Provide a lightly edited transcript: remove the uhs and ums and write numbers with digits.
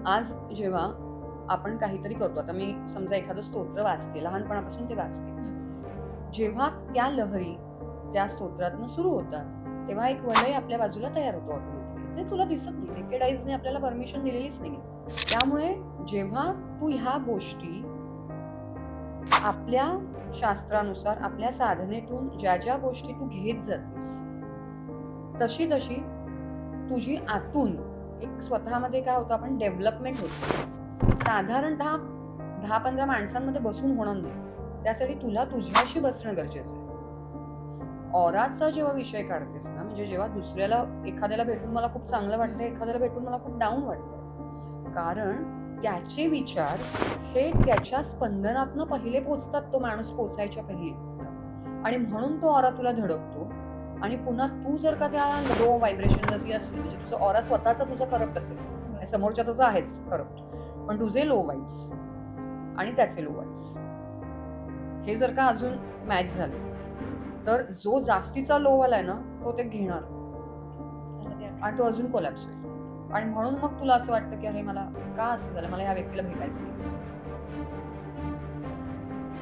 आज जेव्हा आपण काहीतरी करतो, आता मी समजा एखादं स्तोत्र वाचते, लहानपणापासून ते वाचते. जेव्हा त्या लहरी त्या स्तोत्रातनं सुरू होतात, तेव्हा एक वलय आपल्या बाजूला तयार होतो ऑटोमॅटिकली. ते तुला दिसत नाही. नेकेड आईजने आपल्याला परमिशन दिलेलीच नाही. त्यामुळे जेव्हा तू ह्या गोष्टी आपल्या शास्त्रानुसार, आपल्या साधनेतून ज्या गोष्टी तू घेत जातेस, तशी तशी तुझी आतून एक स्वतःमध्ये काय होतं, आपण डेव्हलपमेंट होतो. साधारणतः 10-15 माणसांमध्ये बसून होणार नाही. त्यासाठी तुला तुझ्याशी बसणं गरजेचं आहे. ऑराचा जेव्हा विषय काढतेस ना, म्हणजे जेव्हा दुसऱ्याला एखाद्याला भेटून मला खूप चांगलं वाटतं, एखाद्याला भेटून मला खूप डाऊन वाटतं. कारण त्याचे विचार हे त्याच्या स्पंदनातनं पहिले पोचतात, तो माणूस पोचायच्या पहिले. आणि म्हणून तो ऑरा तुला धडकतो. आणि पुन्हा तू जर का त्या लो व्हायब्रेशन जशी असतील, म्हणजे तुझा ऑरा स्वतःचा तुझा करप्ट असेल, समोरच्या तुझं आहेच करप्ट, पण तुझे लो वाईब्स आणि त्याचे लो वाईब्स हे जर का अजून मॅच झाले, तर जो जास्तीचा लो वाला आहे ना, तो ते घेणार आणि तो अजून कोलॅप्स होईल. आणि म्हणून मग तुला असं वाटतं की अरे मला का असं झालं, मला ह्या व्यक्तीला भेटायचं नाही.